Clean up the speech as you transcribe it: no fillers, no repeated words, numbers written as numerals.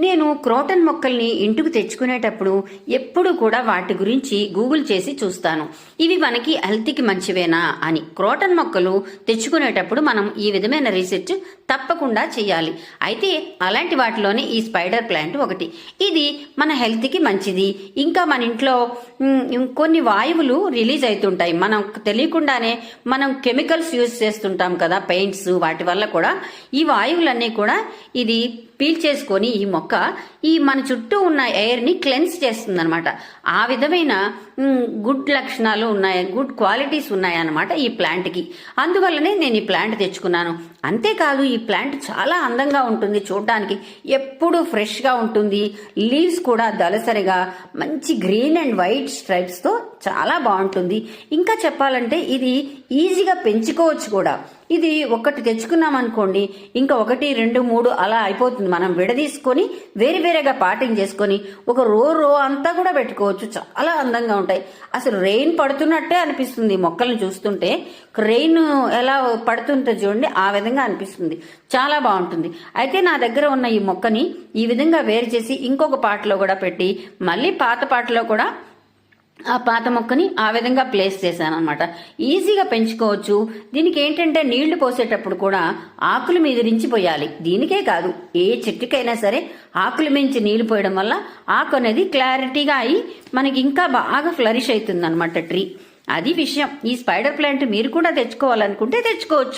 నేను క్రోటన్ మొక్కల్ని ఇంటికి తెచ్చుకునేటప్పుడు ఎప్పుడు కూడా వాటి గురించి గూగుల్ చేసి చూస్తాను. ఇవి మనకి హెల్త్కి మంచివేనా అని. క్రోటన్ మొక్కలు తెచ్చుకునేటప్పుడు మనం ఈ విధమైన రీసెర్చ్ తప్పకుండా చేయాలి. అయితే అలాంటి వాటిలోనే ఈ స్పైడర్ ప్లాంట్ ఒకటి. ఇది మన హెల్త్కి మంచిది. ఇంకా మన ఇంట్లో కొన్ని వాయువులు రిలీజ్ అవుతుంటాయి. మనం తెలియకుండానే మనం కెమికల్స్ యూజ్ చేస్తుంటాం కదా, పెయింట్స్, వాటి వల్ల కూడా ఈ వాయువులన్నీ కూడా ఇది పీల్చేసుకొని ఈ మొక్క ఈ మన చుట్టూ ఉన్న ఎయిర్ని క్లెన్స్ చేస్తుంది అనమాట. ఆ విధమైన గుడ్ లక్షణాలు ఉన్నాయి, గుడ్ క్వాలిటీస్ ఉన్నాయన్నమాట ఈ ప్లాంట్కి. అందువల్లనే నేను ఈ ప్లాంట్ తెచ్చుకున్నాను. అంతేకాదు ఈ ప్లాంట్ చాలా అందంగా ఉంటుంది చూడడానికి, ఎప్పుడూ ఫ్రెష్గా ఉంటుంది. లీవ్స్ కూడా దళసరిగా మంచి గ్రీన్ అండ్ వైట్ స్ట్రైప్స్తో చాలా బాగుంటుంది. ఇంకా చెప్పాలంటే ఇది ఈజీగా పెంచుకోవచ్చు కూడా. ఇది ఒకటి తెచ్చుకున్నాం అనుకోండి, ఇంకా 1, 2, 3 అలా అయిపోతుంది. మనం విడదీసుకొని వేరేగా పాటింగ్ చేసుకొని ఒక రో అంతా కూడా పెట్టుకోవచ్చు. చాలా అందంగా ఉంటాయి. అసలు రెయిన్ పడుతున్నట్టే అనిపిస్తుంది మొక్కలను చూస్తుంటే. రెయిన్ ఎలా పడుతుంటుంది చూడండి, ఆ విధంగా అనిపిస్తుంది. చాలా బాగుంటుంది. అయితే నా దగ్గర ఉన్న ఈ మొక్కని ఈ విధంగా వేరు చేసి ఇంకొక పాటలో కూడా పెట్టి మళ్ళీ పాత పాటలో కూడా ఆ పాత మొక్కని ఆ విధంగా ప్లేస్ చేశాను అనమాట. ఈజీగా పెంచుకోవచ్చు. దీనికి ఏంటంటే నీళ్లు పోసేటప్పుడు కూడా ఆకుల మీద నుంచి పోయాలి. దీనికే కాదు, ఏ చెట్టుకైనా సరే ఆకుల మించి నీళ్లు పోయడం వల్ల ఆకు అనేది క్లారిటీగా అయి మనకి ఇంకా బాగా ఫ్లరిష్ అవుతుంది అనమాట ట్రీ. అది విషయం. ఈ స్పైడర్ ప్లాంట్ మీరు కూడా తెచ్చుకోవాలనుకుంటే తెచ్చుకోవచ్చు.